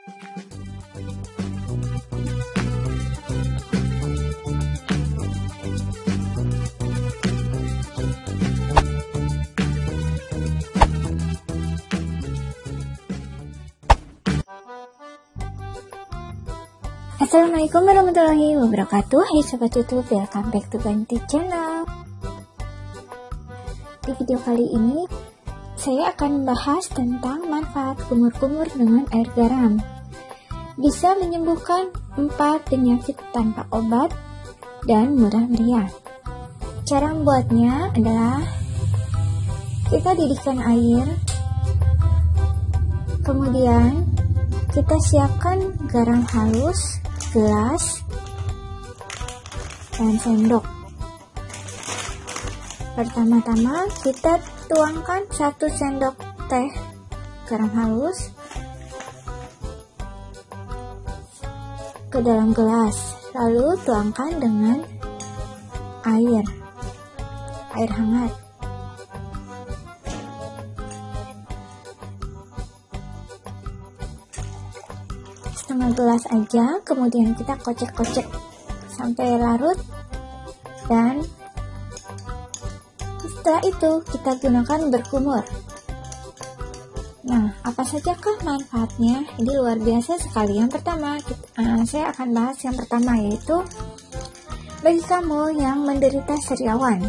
Assalamualaikum warahmatullahi wabarakatuh. Hai sobat YouTube, welcome back to Ganti Channel. Di video kali ini saya akan membahas tentang manfaat kumur-kumur dengan air garam. Bisa menyembuhkan 4 penyakit tanpa obat dan murah meriah. Cara membuatnya adalah kita didihkan air, kemudian kita siapkan garam halus, gelas, dan sendok. Pertama-tama kita tuangkan 1 sendok teh garam halus ke dalam gelas, lalu tuangkan dengan air hangat. Setengah gelas aja, kemudian kita kocek-kocek sampai larut, dan setelah itu kita gunakan berkumur. Nah, apa sajakah manfaatnya? Ini luar biasa sekali. Yang pertama, saya akan bahas yang pertama, yaitu bagi kamu yang menderita sariawan,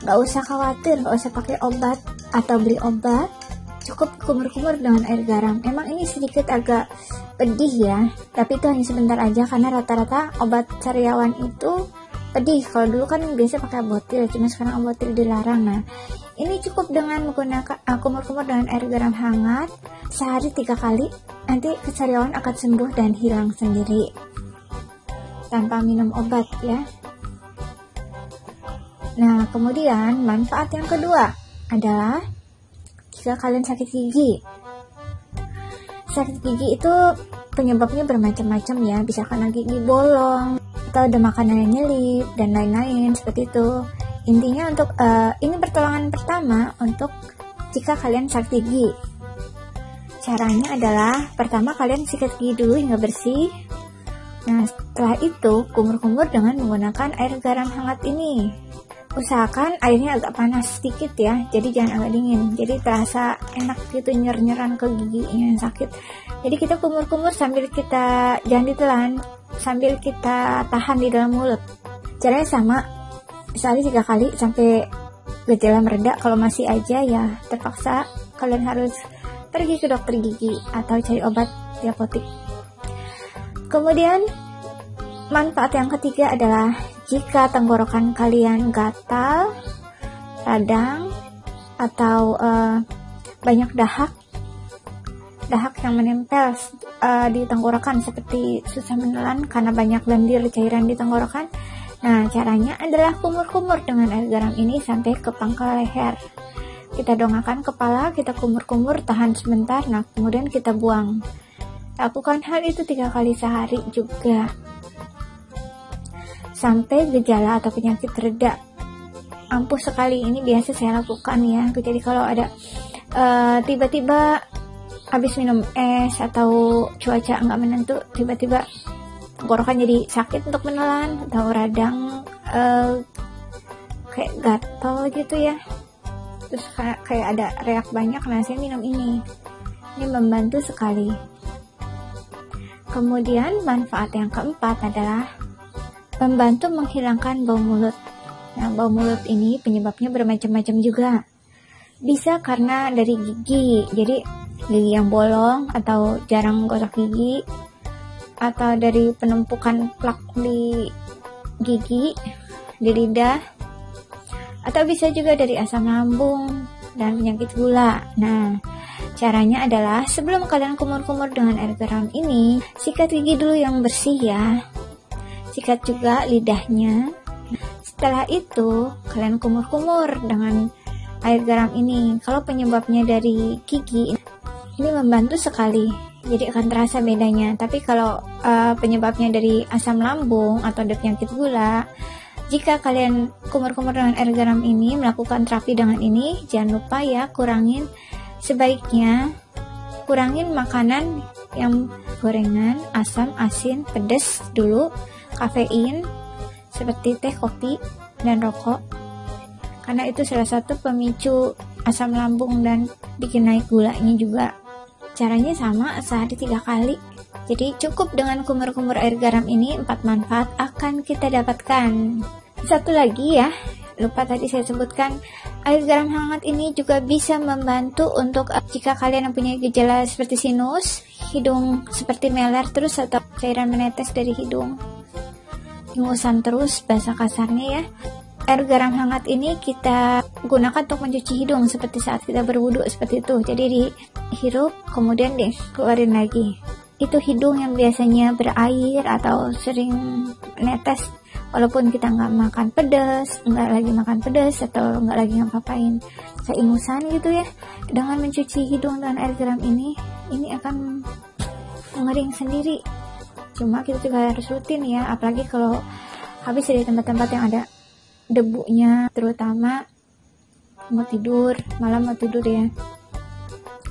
gak usah khawatir, gak usah pakai obat atau beli obat, cukup kumur-kumur dengan air garam. Emang ini sedikit agak pedih ya, tapi itu hanya sebentar aja karena rata-rata obat sariawan itu pedih. Kalau dulu kan biasa pakai botil, cuma sekarang botil dilarang. Nah, ini cukup dengan menggunakan kumur-kumur dengan air garam hangat sehari 3 kali, nanti kesariawan akan sembuh dan hilang sendiri tanpa minum obat ya. Nah, kemudian manfaat yang kedua adalah jika kalian sakit gigi. Sakit gigi itu penyebabnya bermacam-macam ya, bisa karena gigi bolong atau ada makanan yang nyelip dan lain-lain seperti itu. Intinya untuk ini pertolongan pertama untuk jika kalian sakit gigi. Caranya adalah pertama kalian sikat gigi dulu hingga bersih. Nah, setelah itu kumur-kumur dengan menggunakan air garam hangat ini. Usahakan airnya agak panas sedikit ya, jadi jangan agak dingin, jadi terasa enak gitu, nyer-nyeran ke giginya yang sakit. Jadi kita kumur-kumur sambil kita, jangan ditelan, sambil kita tahan di dalam mulut. Caranya sama, sehari 3 kali sampai gejala mereda. Kalau masih aja ya terpaksa kalian harus pergi ke dokter gigi atau cari obat di apotek. Kemudian manfaat yang ketiga adalah jika tenggorokan kalian gatal, radang, atau banyak dahak yang menempel di tenggorokan seperti susah menelan karena banyak lendir cairan di tenggorokan. Nah, caranya adalah kumur-kumur dengan air garam ini sampai ke pangkal leher. Kita dongakkan kepala, kita kumur-kumur, tahan sebentar, nah kemudian kita buang. Lakukan hal itu 3 kali sehari juga, sampai gejala atau penyakit reda. Ampuh sekali, ini biasa saya lakukan ya. Jadi kalau ada tiba-tiba habis minum es atau cuaca nggak menentu, tiba-tiba tenggorokan jadi sakit untuk menelan atau radang, kayak gatal gitu ya, terus kayak ada reak banyak, nah saya minum ini membantu sekali. Kemudian manfaat yang keempat adalah membantu menghilangkan bau mulut. Nah, bau mulut ini penyebabnya bermacam-macam juga. Bisa karena dari gigi, jadi gigi yang bolong atau jarang gosok gigi, atau dari penumpukan plak di gigi, di lidah, atau bisa juga dari asam lambung dan penyakit gula. Nah, caranya adalah sebelum kalian kumur-kumur dengan air garam ini, sikat gigi dulu yang bersih ya. Sikat juga lidahnya. Setelah itu kalian kumur-kumur dengan air garam ini. Kalau penyebabnya dari gigi, ini membantu sekali, jadi akan terasa bedanya. Tapi kalau penyebabnya dari asam lambung atau dari penyakit gula, jika kalian kumur-kumur dengan air garam ini, melakukan terapi dengan ini, jangan lupa ya, sebaiknya kurangin makanan yang gorengan, asam, asin, pedas dulu, kafein seperti teh, kopi, dan rokok, karena itu salah satu pemicu asam lambung dan bikin naik gulanya juga. Caranya sama, sehari 3 kali. Jadi cukup dengan kumur-kumur air garam ini, 4 manfaat akan kita dapatkan. Satu lagi ya, lupa tadi saya sebutkan, air garam hangat ini juga bisa membantu untuk jika kalian mempunyai gejala seperti sinus, hidung seperti meler terus atau cairan menetes dari hidung, ingusan terus, bahasa kasarnya ya. Air garam hangat ini kita gunakan untuk mencuci hidung seperti saat kita berwudu seperti itu. Jadi dihirup kemudian dikeluarin lagi. Itu hidung yang biasanya berair atau sering netes walaupun kita nggak makan pedas, nggak lagi makan pedas atau nggak lagi ngapain, keingusan gitu ya. Dengan mencuci hidung dengan air garam ini akan mengering sendiri. Cuma kita juga harus rutin ya, apalagi kalau habis dari tempat-tempat yang ada debunya, terutama malam mau tidur ya,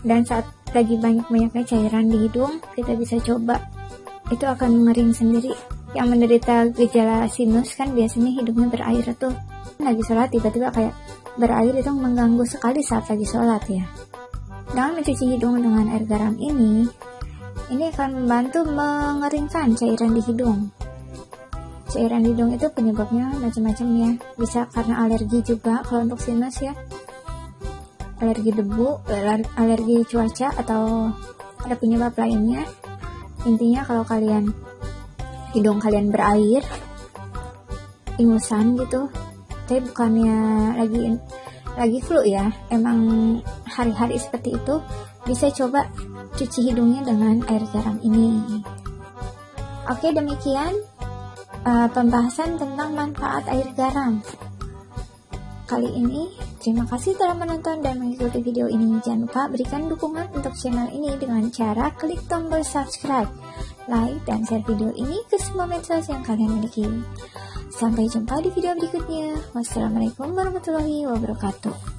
dan saat lagi banyak-banyaknya cairan di hidung, kita bisa coba, itu akan mengering sendiri. Yang menderita gejala sinus kan biasanya hidungnya berair tuh, lagi sholat tiba-tiba kayak berair, itu mengganggu sekali saat lagi sholat ya. Dengan mencuci hidung dengan air garam ini akan membantu mengeringkan cairan di hidung. Cairan hidung itu penyebabnya macam-macam ya, bisa karena alergi juga kalau untuk sinus ya, alergi debu, alergi cuaca, atau ada penyebab lainnya. Intinya kalau hidung kalian berair, ingusan gitu, tapi bukannya lagi flu ya, emang hari-hari seperti itu, bisa coba cuci hidungnya dengan air garam ini. Oke, demikian pembahasan tentang manfaat air garam kali ini. Terima kasih telah menonton dan mengikuti video ini. Jangan lupa berikan dukungan untuk channel ini dengan cara klik tombol subscribe, like, dan share video ini ke semua medsos yang kalian miliki. Sampai jumpa di video berikutnya. Wassalamualaikum warahmatullahi wabarakatuh.